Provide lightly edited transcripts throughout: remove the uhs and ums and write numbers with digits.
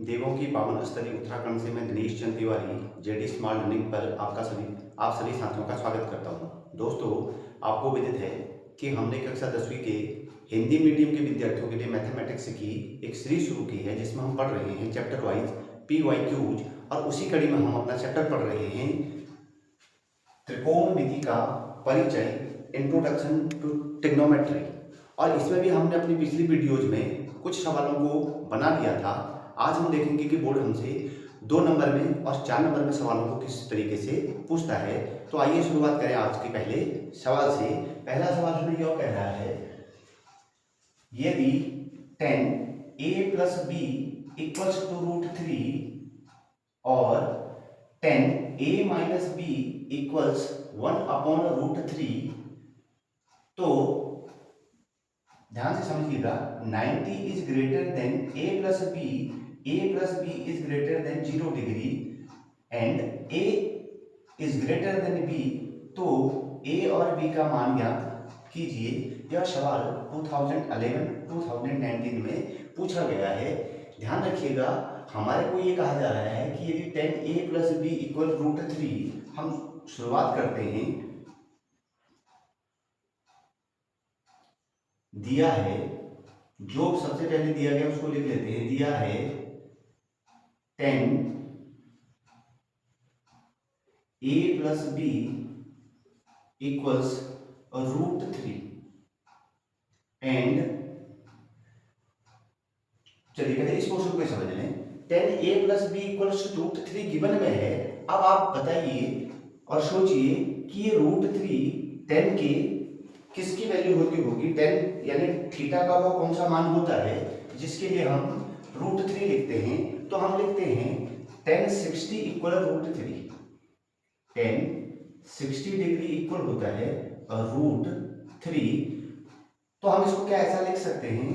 देवों की पावन स्थली उत्तराखंड से मैं Dinesh Chand Tiwari JD smart learning पर आप सभी साथियों का स्वागत करता हूं। दोस्तों, आपको विदित है कि हमने कक्षा 10वीं के हिंदी मीडियम के विद्यार्थियों के लिए मैथमेटिक्स की एक सीरीज शुरू की है, जिसमें हम पढ़ रहे हैं चैप्टर वाइज PYQs। और उसी कड़ी में हम अपना चैप्टर पढ़ रहे हैं त्रिकोणमिति का परिचय, इंट्रोडक्शन टू ट्रिग्नोमेट्री। और इसमें भी हमने अपनी पिछली वीडियोज में कुछ सवालों को बना लिया था। आज हम देखेंगे कि बोर्ड हमसे 2 नंबर में और 4 नंबर में सवालों को किस तरीके से पूछता है। तो आइए शुरुआत करें आज के पहले सवाल से। पहला सवाल हमें यह कह रहा है, यदि 10a + b = √3 और 10a - b = 1/√3, तो ध्यान से समझिएगा, 90 is greater then a + b is greater than 0 degree and a is greater then b, तो a और b का मान ज्ञात कीजिए। यह सवाल 2011-2019 में पूछा गया है। ध्यान रखिएगा, हमारे को ये कहा जा रहा है कि यदि 10a + b = √3, हम शुरुआत करते हैं। दिया है, जो सबसे पहले दिया गया उसको लिख लेते हैं। दिया है 10a + b = √3 एंड चलिए पहले इस क्वेश्चन को समझ लें। 10a + b = √3 गिवन में है। अब आप बताइए और सोचिए कि ये √3 10 के किसकी वैल्यू होगी 10, यानी थीटा का वो कौन सा मान होता है जिसके लिए हम √3 लिखते हैं। तो हम लिखते हैं 1060 = √3। 1060 डिग्री इक्वल होता है √3। तो हम इसको क्या ऐसा लिख सकते हैं,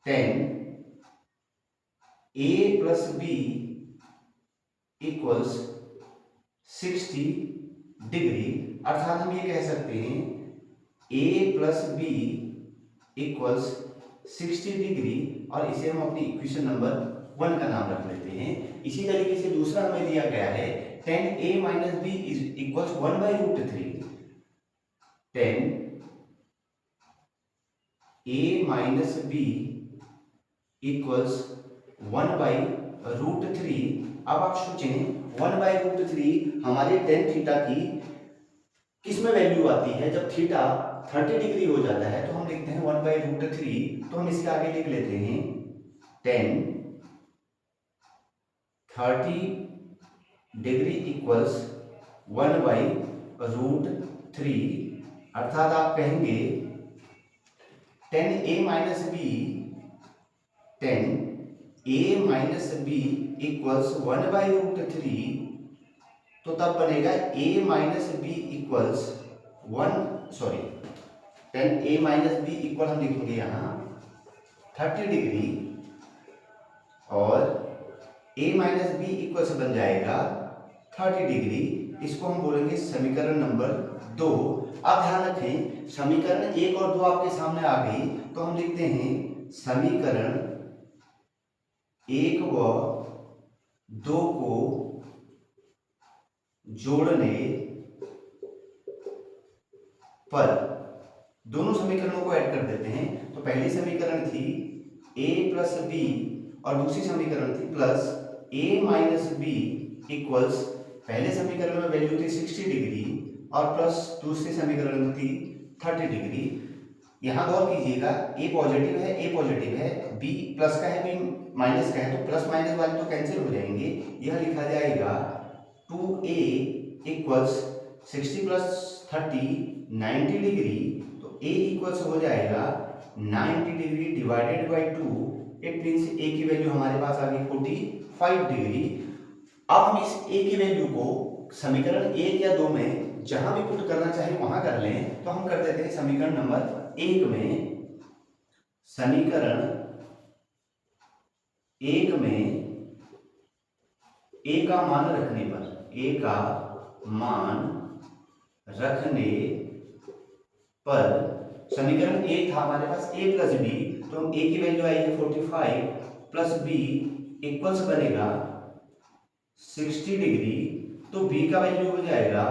10a + b = 60 डिग्री। अर्थात हम ये कह सकते हैं a + b = 60 डिग्री, और इसे हम अपनी इक्वेशन नंबर 1 का नाम रख लेते हैं। इसी तरीके से दूसरा हमें दिया गया है 10a - b = 1/√3। 10a - b = 1/√3। अब आप सोचें 1/√3 हमारे tan थीटा की किस में वैल्यू आती है, जब थीटा 30 डिग्री हो जाता है। तो हम लिखते हैं 1/√3। तो हम इसके आगे लिख लेते हैं 10 30 डिग्री = 1/√3। अर्थात आप कहेंगे 10a - b = 1/√3। तो तब बनेगा a - b = 10a - b equal हम लिखेंगे यहाँ 30 डिग्री, और a - b इक्वल से बन जाएगा 30 डिग्री। इसको हम बोलेंगे समीकरण नंबर 2। अब ध्यान रखें, समीकरण 1 और 2 आपके सामने आ गई। तो हम लिखते हैं समीकरण 1 व 2 को जोड़ने पर दोनों समीकरणों को ऐड कर देते हैं। तो पहली समीकरण थी a + b, और दूसरी समीकरण थी प्लस a - b इक्वल्स, पहले समीकरण में वैल्यू थी 60 डिग्री और प्लस दूसरी समीकरण में थी 30 डिग्री। यहां गौर कीजिएगा, a पॉजिटिव है, b प्लस का है, b माइनस का है, तो प्लस माइनस वाले तो कैंसिल हो जाएंगे। यह लिखा जाएगा 2a = 60 + 30 90 डिग्री। तो a इक्वल्स हो जाएगा 90 degree divided by 2। It means a की वैल्यू हमारे पास आ गई 45 डिग्री। अब हम इस a की वैल्यू को समीकरण 1 या 2 में जहां भी पुट करना चाहे वहां कर लें। तो हम कर देते हैं समीकरण नंबर 1 में। समीकरण 1 में a का मान रखने पर समीकरण 1 था हमारे पास a + b, तो हम a की वैल्यू आई है 45 प्लस b इक्वल्स बनेगा 60 डिग्री, तो बी का वैल्यू हो जाएगा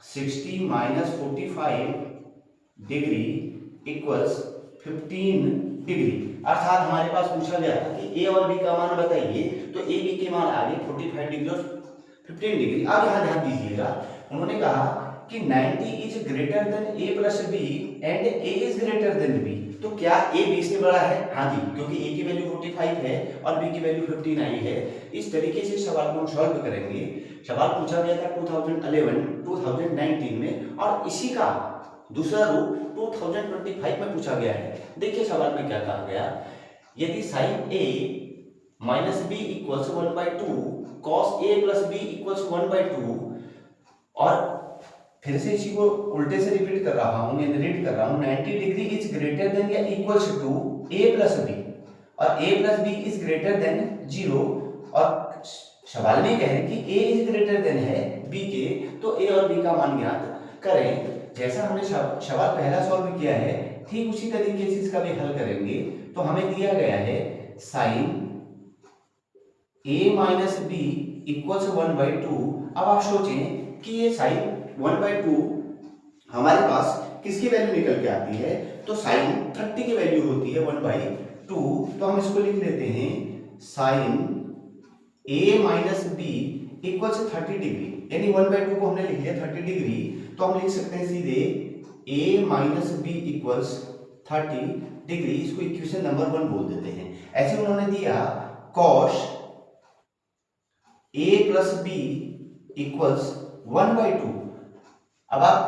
60 माइनस 45 डिग्री इक्वल्स 15 डिग्री। अर्थात हमारे पास पूछा गया था कि ए और बी का मान बताइए, तो ए बी के मान आ गए 45 डिग्री और 15 डिग्री। अब यहाँ ध्यान दीजिएगा, उन्होंने कहा कि 90 is greater than A plus B and A is greater than B. तो क्या ए बी से बड़ा है? हाँ जी, क्योंकि ए की वैल्यू 45 है और बी की वैल्यू 15 आई है। इस तरीके से सवाल को हम सॉल्व करेंगे। सवाल पूछा गया था 2011-2019 में, और इसी का दूसरा रूप 2025 में पूछा गया है। देखिए सवाल में क्या कहा गया, यदि sign A minus B equals 1/2, cos A plus B equals 1/2, और फिर से इसी को उल्टे से रिपीट कर रहा हूं, मैं रीड कर रहा हूं, 90 डिग्री इज ग्रेटर देन या equals to a plus B, और a plus B is greater than 0, और सवाल में कह रहे हैं कि a इज ग्रेटर देन है b के, तो a और b का मान ज्ञात करें। जैसा हमने सवाल पहला सॉल्व किया है, ठीक उसी तरीके से इसका भी हल करेंगे। तो हमें दिया गया है sine a minus B equals 1/2। अब आप सोचें कि ये साइन 1/2 हमारे पास किसकी वैल्यू निकल के आती है, तो साइन 30 की वैल्यू होती है 1/2। तो हम इसको लिख लेते हैं sine a minus B equals 30 degree, यानी 1/2 को हमने लिख लिया 30 डिग्री। तो हम लिख सकते हैं सीधे a minus B equals 30 degree. इसको इक्वेशन नंबर 1 बोल देते हैं। ऐसे उन्होंने दिया cos a plus B equals 1/2। अब आप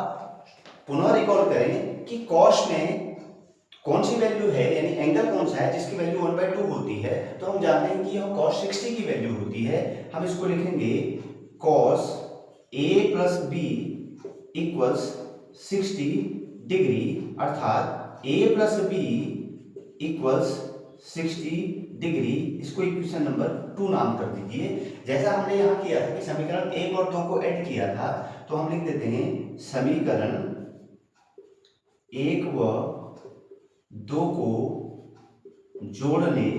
पुनः रिकॉल करें कि cos में कौन सी वैल्यू है, यानी एंगल कौन सा है जिसकी वैल्यू 1/2 होती है। तो हम जानते हैं कि यह cos 60 की वैल्यू होती है। हम इसको लिखेंगे cos a plus B equals 60 degree, अर्थात a plus B equals 60 degree. इसको इक्वेशन नंबर 2 नाम कर दीजिए। जैसा हमने यहाँ किया था कि समीकरण 1 और 2 को ऐड किया था, तो हम लिख देते हैं समीकरण 1 व 2 को जोड़ने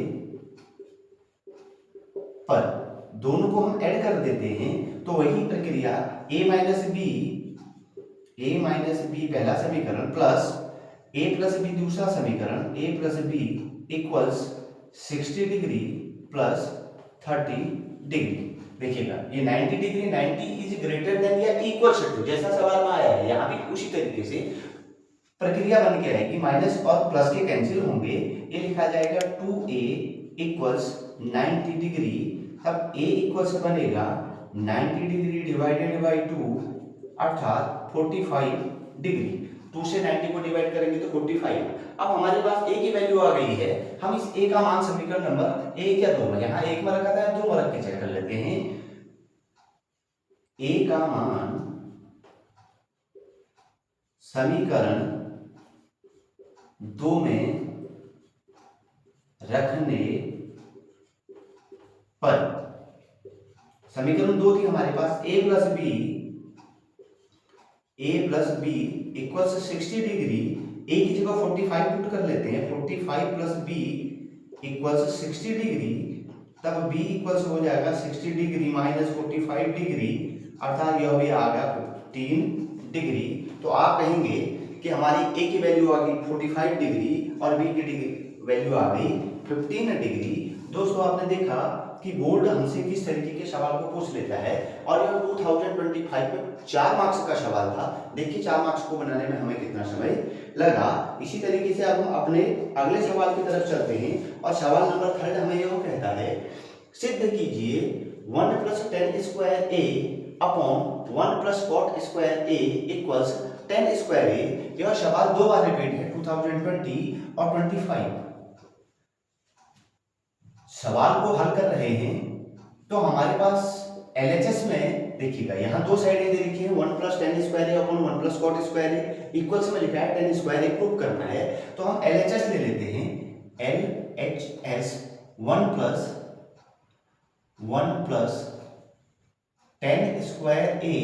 पर दोनों को हम ऐड कर देते हैं। तो वही प्रक्रिया a माइनस बी पहला समीकरण प्लस a प्लस बी दूसरा समीकरण, a plus B equals 60 degree plus 30 degree. देखिएगा ये 90 डिग्री, 90 इज ग्रेटर देन या इक्वल टू, जैसा सवाल में आया है यहाँ भी उसी तरीके से प्रक्रिया बन के आएगी। माइनस और प्लस के कैंसिल होंगे, ये लिखा जाएगा 2a इक्वल्स 90 डिग्री। तब a इक्वल्स बनेगा 90 डिग्री डिवाइडेड बाई 2, अर्थात 45 डिग्री। 2 से 90 को डिवाइड करेंगे तो 45। अब हमारे पास a की वैल्यू आ गई है। हम इस a का मान समीकरण नंबर 1 या 2 में, यहाँ 1 में रखा था, 2 में रख के चेक कर लेते हैं। a का मान समीकरण 2 में रखने पर, समीकरण 2 थी हमारे पास a plus B equals 60 degree. a की जगह 45 पुट कर लेते हैं, 45 प्लस बी इक्वल्स 60 डिग्री। तब b इक्वल्स हो जाएगा 60 डिग्री माइनस 45 डिग्री, अर्थात यह भी आ गया 15 डिग्री। तो आप कहेंगे कि हमारी a की वैल्यू आ गई 45 डिग्री और b की वैल्यू आ गई 15 डिग्री। दोस्तों आपने देखा कि बोर्ड हमसे किस तरीके के सवाल को पूछ लेता है, और यह 2025 में 4 मार्क्स का सवाल था। देखिए 4 मार्क्स को बनाने में हमें कितना समय लगा। इसी तरीके से अब हम अपने अगले सवाल की तरफ चलते हैं, और सवाल नंबर 3 हमें यह कहता है, सिद्ध कीजिए 1 प्लस टेन स्क्वायर ए अपॉन 1 प्लस कॉट स्क्वायर ए इक्वल्स 10 स्क्वायर ए। यह सवाल 2 बार रिपीट है, 2020 और 25। सवाल को हल कर रहे हैं तो हमारे पास LHS में देखिएगा, यहाँ 2 साइडें दे रखी है, 1 प्लस टेन स्क्वायर ए अपॉन 1 प्लस कॉट स्क्वायर ए इक्वल्स में लिखा है 10 स्क्वायर ए प्रूव करना है। तो हम LHS ले लेते हैं, LHS 1 प्लस टेन स्क्वायर ए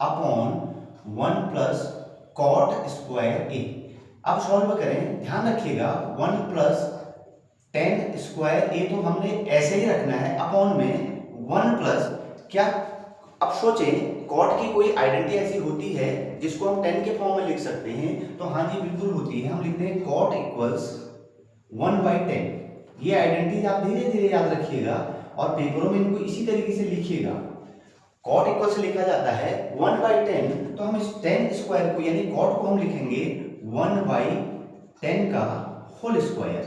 अपॉन 1 प्लस कॉट स्क्वायर ए। अब सॉल्व करें, ध्यान रखिएगा 1 प्लस टेन स्क्वायर ए तो हमने ऐसे ही रखना है अपॉन में 1 प्लस क्या, अब सोचें कॉट की कोई आइडेंटिटी ऐसी होती है जिसको हम 10 के फॉर्म में लिख सकते हैं, तो हाँ जी बिल्कुल होती है। हम लिखते हैं कॉट इक्वल्स 1/10। ये आइडेंटिटी आप धीरे धीरे याद रखिएगा और पेपरों में इनको इसी तरीके से लिखिएगा। कॉट इक्वल से लिखा जाता है 1/10, तो हम इस 10 स्क्वायर को यानी कॉट को हम लिखेंगे 1/10 का होल स्क्वायर।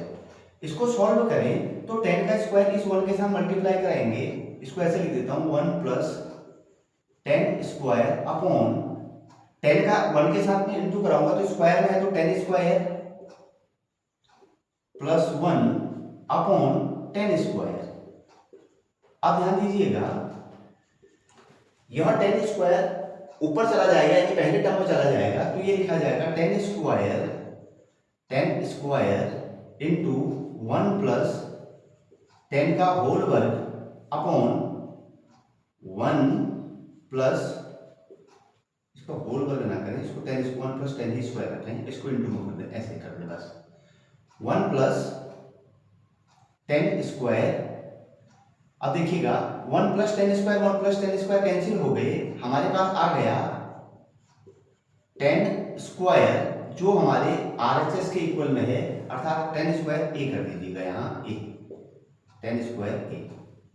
इसको सॉल्व करें तो 10 का स्क्वायर इस 1 के साथ मल्टीप्लाई कराएंगे, इसको ऐसे लिख देता हूं 1 प्लस 10 स्क्वायर अपॉन 10 का 1 के साथ में इंटू कराऊंगा तो स्क्वायर में है तो 10 स्क्वायर प्लस 1 अपॉन 10 स्क्वायर। अब ध्यान दीजिएगा यह 10 स्क्वायर ऊपर चला जाएगा यानी पहले टर्म में चला जाएगा, तो ये लिखा जाएगा 10 स्क्वायर इंटू 1 प्लस 10 का होल वर्ग अपॉन 1 प्लस, इसको होल वर्ग ना करें, इसको 1 प्लस 10 ही स्क्वायर रखें, इसको इंटू में कर दें, ऐसे कर दें बस 1 प्लस 10 स्क्वायर। अब देखिएगा 1 plus 10 square 1 plus 10 square cancel हो गए, हमारे पास आ गया 10 स्क्वायर जो हमारे आरएचएस के इक्वल में है, अर्थात 10 स्क्वायर ए कर दीजिएगा, यहाँ ए 10 स्क्वायर ए,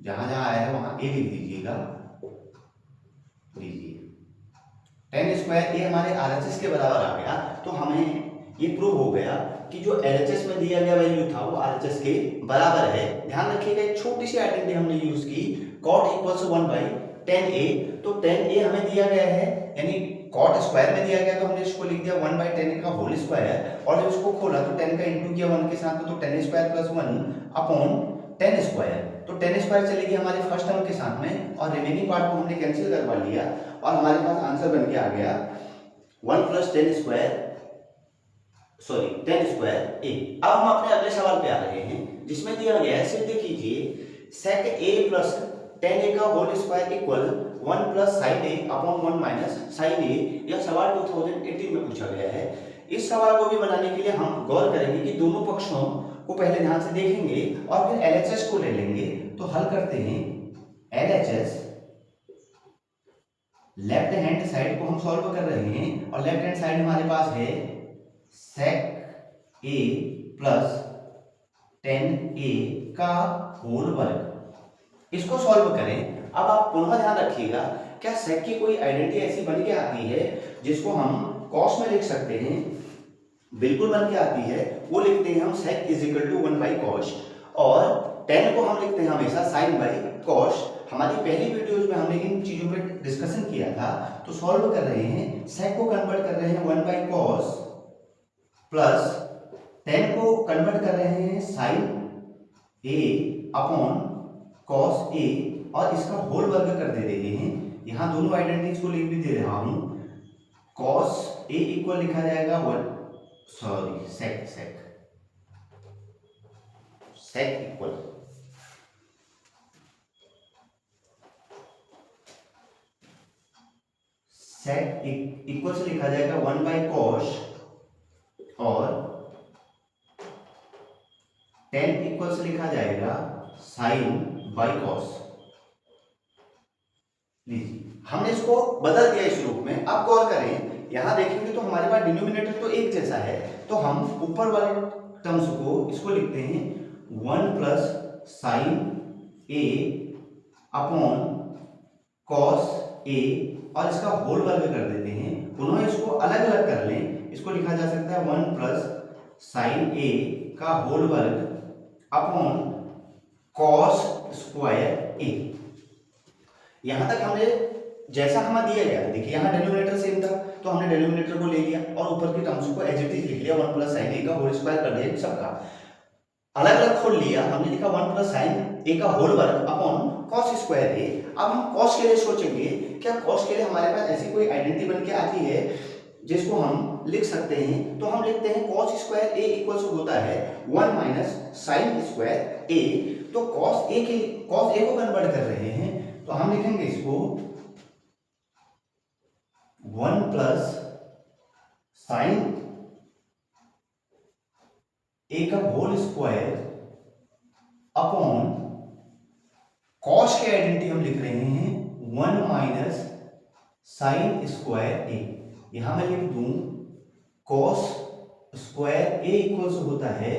जहां जहां आया है वहां ए लिख दीजिएगा, लीजिए 10 स्क्वायर ए हमारे आरएचएस के बराबर आ गया। तो हमें ये प्रूव हो गया कि जो एलएचएस में दिया गया वैल्यू था वो आरएचएस के बराबर है। ध्यान रखिएगा एक छोटी सी आइडेंटिटी हमने यूज की, कॉट इक्वल्स 1/10a, तो 10a हमें दिया गया है यानी कॉट स्क्वायर में दिया गया तो हमने इसको लिख दिया 1/10 का होल स्क्वायर, और जब इसको खोला तो 10 का इंटू किया 1 के साथ तो 10 स्क्वायर प्लस 1 अपॉन 10 स्क्वायर, तो 10 स्क्वायर चलेगी हमारे फर्स्ट टर्म के साथ में और रिमेनिंग पार्ट को हमने कैंसिल करवा लिया और हमारे पास आंसर बन के आ गया 1 प्लस 10 स्क्वायर 10 स्क्वायर ए। अब हम अपने अगले सवाल पे आ रहे हैं जिसमें दिया गया है, सिर्फ देखिए सेक ए प्लस 10a का whole square equal 1 plus sine a upon 1 minus sine a. यह सवाल 2018 में पूछा गया है। इस सवाल को भी बनाने के लिए हम गौर करेंगे कि दोनों पक्षों को पहले ध्यान से देखेंगे और फिर एलएचएस को ले लेंगे। तो हल करते हैं, एलएचएस लेफ्ट हैंड साइड को हम सॉल्व कर रहे हैं और लेफ्ट हैंड साइड हमारे पास है सेक ए प्लस 10a का होल वर्ग, इसको सॉल्व करें। अब आप पुनः ध्यान रखिएगा, क्या सेक की कोई आइडेंटिटी ऐसी बन के आती है जिसको हम कॉस में लिख सकते हैं? बिल्कुल बन के आती है, वो लिखते हैं हम सेक इज इक्वल टू 1/cos और 10 को हम लिखते हैं हमेशा sin/cos। हमारी पहली वीडियोज में हमने इन चीजों पे डिस्कशन किया था। तो सॉल्व कर रहे हैं, सेक को कन्वर्ट कर रहे हैं 1/cos प्लस 10 को कन्वर्ट कर रहे हैं sin a upon cos a और इसका होल वर्ग कर दे रहे हैं। यहां दोनों आइडेंटिटीज को लिख भी दे रहा हूं, cos a इक्वल लिखा जाएगा सेक इक्वल सेक इक्वल से लिखा जाएगा 1/cos और 10 इक्वल से लिखा जाएगा sin/cos। लीजिए हमने इसको बदल दिया इस रूप में। अब गौर करें, यहां देखेंगे तो हमारे पास डिनोमिनेटर तो एक जैसा है, तो हम ऊपर वाले टर्म्स को इसको लिखते हैं 1 plus sin a upon cos a और इसका होल वर्ग कर देते हैं। पुनः इसको अलग अलग कर लें, इसको लिखा जा सकता है 1 प्लस sin a का होल वर्ग अपॉन cos स्क्वायर a। यहां तक हमने जैसा हमें दिया गया था, देखिए यहां डिनोमिनेटर सेम था तो हमने डिनोमिनेटर को ले लिया और ऊपर की टर्म्स को एज इट इज लिख लिया, 1 प्लस sin a का होल स्क्वायर कर दिया। सबका अलग अलग खोल लिया, हमने लिखा 1 प्लस sin a का होल वर्ग अपॉन cos स्क्वायर a। अब हम cos के लिए सोचेंगे, क्या cos के लिए हमारे पास ऐसी कोई आइडेंटिटी बन के आती है जिसको हम लिख सकते हैं? तो हम लिखते हैं cos स्क्वायर a इक्वल्स होता है 1 माइनस sin स्क्वायर a। तो cos a को कन्वर्ट कर रहे हैं तो हम लिखेंगे इसको 1 प्लस sin a का होल स्क्वायर की आइडेंटिटी हम लिख रहे हैं 1 माइनस साइन स्क्वायर ए। यहां मैं लिख दूं कॉस स्क्वायर ए इक्वल्स होता है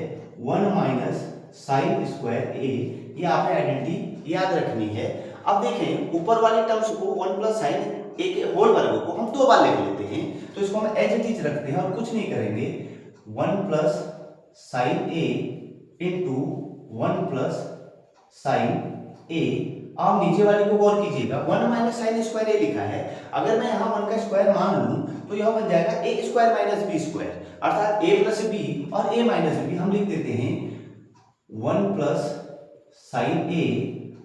1 माइनस साइन स्क्वायर ए। ये आपने आइडेंटिटी याद रखनी है। अब देखें ऊपर वाले टर्म्स को 1 प्लस साइन ए के होल वर्ग को हम 2 बार लिख लेते हैं, तो इसको हम एज इट इज रखते हैं और कुछ नहीं करेंगे। 1 प्लस साइन ए इंटू 1 प्लस साइन ए। आप नीचे वाले को गौर कीजिएगा, 1 माइनस साइन स्क्वायर ए लिखा है। अगर मैं यहाँ 1 का स्क्वायर मान लूं तो यह बन जाएगा ए स्क्वायर माइनस बी स्क्वायर, अर्थात ए प्लस बी और ए माइनस बी। हम लिख देते हैं 1 प्लस साइन ए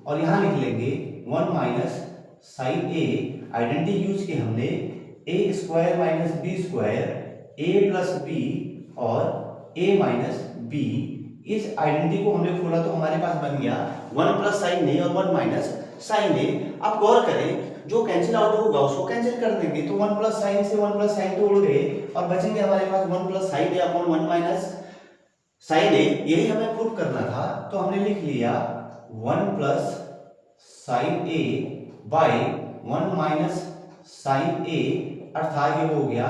और यहाँ लिख लेंगे 1 माइनस साइन ए। आइडेंटिटी यूज की हमने ए स्क्वायर माइनस बी स्क्वायर, ए प्लस बी और ए माइनस बी। इस आइडेंटिटी को हमने खोला तो हमारे पास बन गया 1 प्लस साइन ए और 1 माइनस साइन ए। अब गौर करें, जो कैंसिल आउट होगा उसको कैंसिल कर देंगे, तो 1 प्लस साइन से 1 प्लस साइन तो उड़ गए और बचेंगे हमारे पास 1 plus sine a upon 1 minus sine ए। यही हमें प्रूफ करना था, तो हमने लिख लिया 1 plus sine a by 1 minus sine a, अर्थात ये हो गया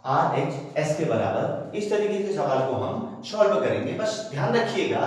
आर एच एस के बराबर। इस तरीके से सवाल को हम सॉल्व करेंगे। बस ध्यान रखिएगा,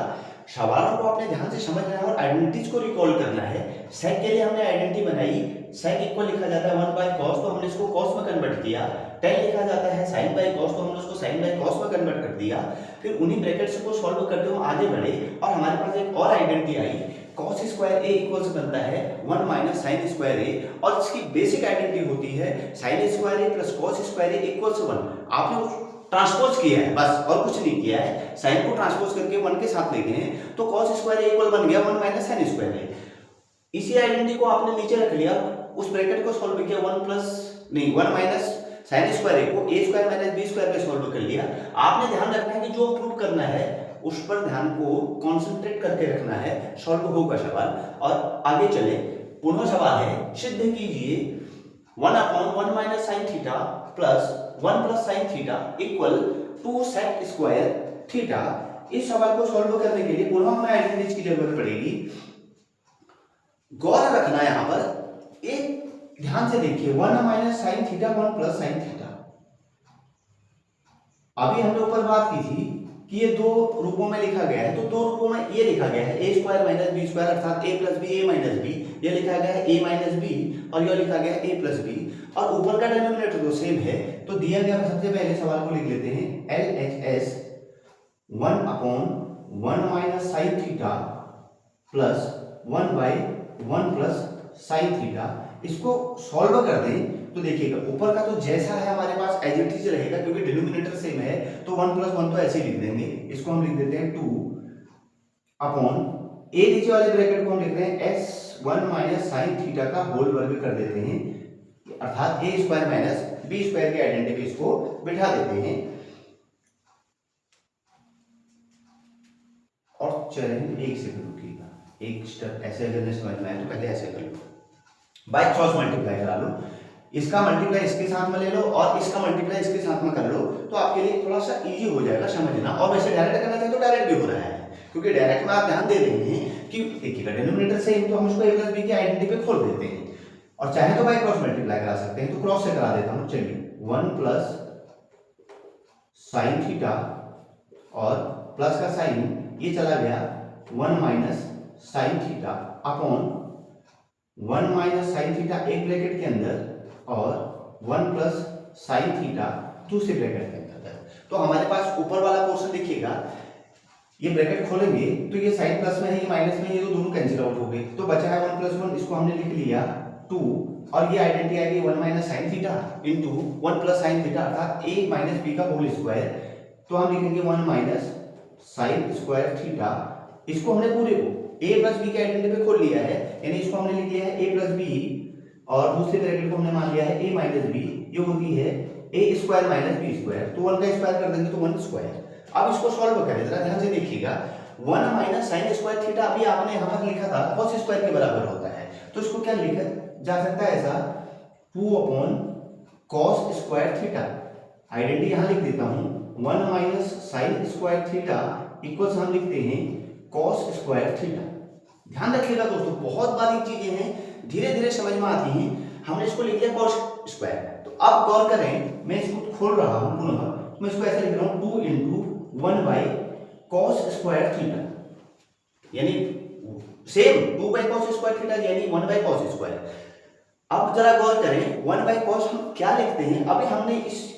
सवालों को अपने ध्यान से समझना है और आइडेंटिटीज को रिकॉल करना है। सेक के लिए हमने आइडेंटिटी बनाई, सेक इक्वल लिखा जाता है 1 बाई कॉस, तो हमने इसको कॉस में कन्वर्ट किया। टेन लिखा जाता है साइन बाई कॉस, तो हमने उसको साइन बाई कॉस में कन्वर्ट कर दिया। फिर उन्हीं ब्रैकेट्स को सॉल्व करते हुए आगे बढ़े और हमारे पास एक और आइडेंटिटी आई, cos स्क्वायर ए इक्वल्स बनता है 1 माइनस साइन स्क्वायर ए, और इसकी बेसिक आइडेंटिटी होती है साइन स्क्वायर ए प्लस cos स्क्वायर ए इक्वल्स 1। आपने ट्रांसपोज किया है बस, और कुछ नहीं किया है। साइन को ट्रांसपोज करके 1 के साथ लेते हैं तो cos स्क्वायर ए इक्वल बन गया 1 माइनस साइन स्क्वायर ए। इसी आइडेंटिटी को आपने नीचे रख लिया, उस ब्रैकेट को सॉल्व किया 1 माइनस साइन स्क्वायर ए को ए स्क्वायर माइनस बी स्क्वायर पे सॉल्व कर लिया। आपने ध्यान रखना है कि जो प्रूव करना है उस पर ध्यान को कंसंट्रेट करके रखना है, सॉल्व होगा सवाल। और आगे चले, पुनः सवाल है, सिद्ध कीजिए 1 upon 1 minus sine theta plus 1 plus sine theta equal 2 sec square theta. इस सवाल को सॉल्व करने के लिए पुनः हमें आइडेंटिटीज की जरूरत पड़ेगी। गौर रखना यहां पर, एक ध्यान से देखिए, 1 minus sine theta 1 plus sine theta. अभी हमने ऊपर बात की थी कि ये दो रूपों में लिखा गया है, तो दो रूपों में ये लिखा गया है ए स्क्वायर माइनस बी स्क्वायर, अर्थात ए प्लस बी ए माइनस बी। ये लिखा गया है ए माइनस बी और ये लिखा गया है ए प्लस बी, और ऊपर का डिनोमिनेटर तो सेम है। तो दिया गया सबसे पहले सवाल को लिख लेते हैं L H S 1 upon 1 minus sine theta plus 1 by 1 plus sine theta. इसको सॉल्व कर दें तो देखिएगा ऊपर का तो जैसा है हमारे पास एज इट इज रहेगा, क्योंकि डिनोमिनेटर सेम है, तो 1 प्लस 1 तो ऐसे ही लिख देंगे। इसको हम लिख देते हैं 2 अपॉन ए, नीचे वाले ब्रैकेट को हम लिख रहे हैं एस 1 माइनस साइन थीटा का होल वर्ग कर देते हैं, अर्थात ए स्क्वायर माइनस बी स्क्वायर की आइडेंटिटी इसको बिठा देते हैं। और चलें, एक सेकंड रुकिएगा, एक स्टेप ऐसे अगर समझ में आए तो पहले ऐसे कर लो, बाय क्रॉस मल्टीप्लाई करा लो। इसका मल्टीप्लाई इसके साथ में ले लो और इसका मल्टीप्लाई इसके साथ में कर लो, तो आपके लिए थोड़ा सा इजी हो जाएगा समझना। और वैसे डायरेक्ट करना चाहे तो डायरेक्ट भी हो रहा है, क्योंकि डायरेक्ट में आप ध्यान दे रहे हैं कि देखिएगा डिनोमिनेटर सेम, तो हम उसको a प्लस बी की आइडेंटिटी पे खोल देते हैं, और चाहे तो बाय क्रॉस मल्टीप्लाई करा सकते हैं, तो क्रॉस से करा देता हूं। चलिए 1 प्लस साइन थीटा और प्लस का साइन ये चला गया 1 minus sine theta upon 1 minus sine theta एक ब्रैकेट के अंदर और 1 प्लस साइन थीटा दूसरे ब्रैकेट के अंदर। तो हमारे पास ऊपर वाला पोर्शन देखिएगा, ये ब्रैकेट खोलेंगे तो ये साइन प्लस में है, ये माइनस में है, ये तो दोनों कैंसिल आउट हो गए, तो बचा है 1 प्लस 1, इसको हमने लिख लिया 2, और ये आइडेंटिटी आ गई 1 minus sine theta into 1 plus sine theta, अर्थात a माइनस बी का होल स्क्वायर। तो हम लिखेंगे 1 माइनस साइन स्क्वायर थीटा। इसको हमने पूरे को a प्लस बी के आइडेंटिटी पे खोल लिया है, यानी इसको हमने लिख लिया है a प्लस बी, और दूसरे ब्रैकेट को हमने मान लिया है a माइनस बी, ये होती है a square minus B square. तो 1 का स्क्वायर कर देंगे तो 1 स्क्वायर। अब इसको सॉल्व करें, जरा ध्यान से देखिएगा। 1 माइनस साइन स्क्वायर थीटा अभी आपने यहाँ पर लिखा था cos स्क्वायर के बराबर होता है, तो इसको क्या लिखा जा सकता है ऐसा 2 upon cos square theta. Identity यहाँ लिख देता हूँ 1 minus sine square theta equals हम लिखते हैं cos स्क्वायर थीटा। ध्यान रखिएगा दोस्तों, बहुत बारीक चीजें हैं, धीरे धीरे समझ में आती हैं। हमने इसको लिख लिया cos स्क्वायर। तो अब गौर करें, मैं इसको खोल रहा हूं पुनः, मैं इसको ऐसे लिख रहा हूं 2 into 1 by cos square theta, यानी same 2 by cos square theta यानी 1 बाई कॉस स्क्वायर। अब जरा गौर करें, 1 बाई कॉस हम क्या लिखते हैं, अभी हमने इस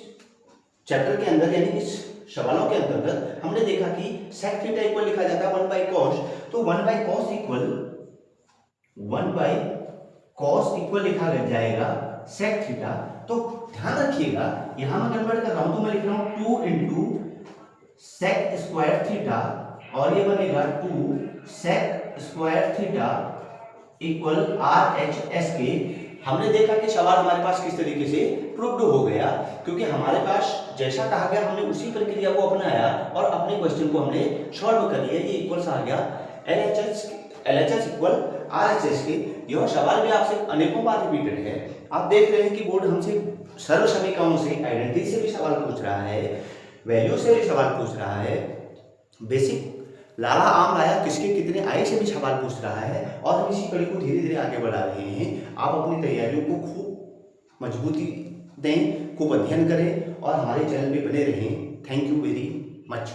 चैप्टर के अंदर यानी इस सवालों के अंतर्गत हमने देखा कि sec थीटा इक्वल लिखा जाता है 1 बाई कॉस, तो 1 by cos equal 1 by cos equal लिखा जाएगा sec थीटा। तो ध्यान रखिएगा, यहां मैं कन्वर्ट कर रहा हूं तो मैं लिख रहा हूं 2 इंटू sec स्क्वायर थीटा और ये बनेगा 2 sec square theta equal RHS के। हमने देखा कि सवाल हमारे पास किस तरीके से प्रूव्ड हो गया, क्योंकि हमारे पास जैसा कहा गया हमने उसी प्रक्रिया को अपनाया और अपने क्वेश्चन को हमने सॉल्व कर लिया। ये इक्वल्स आ गया LHS इक्वल RHS के। यह सवाल भी आपसे अनेकों बार रिपीटेड है। आप देख रहे हैं कि बोर्ड हमसे सरल समीकरणों से, आइडेंटिटी से भी सवाल पूछ रहा है, वैल्यू से भी सवाल पूछ रहा है, बेसिक लाला आम लाया किसके कितने आए से भी सवाल पूछ रहा है, और हम इसी कड़ी को धीरे धीरे आगे बढ़ा रहे हैं। आप अपनी तैयारियों को खूब मजबूती दें, खूब अध्ययन करें और हमारे चैनल पे बने रहें। Thank you very much.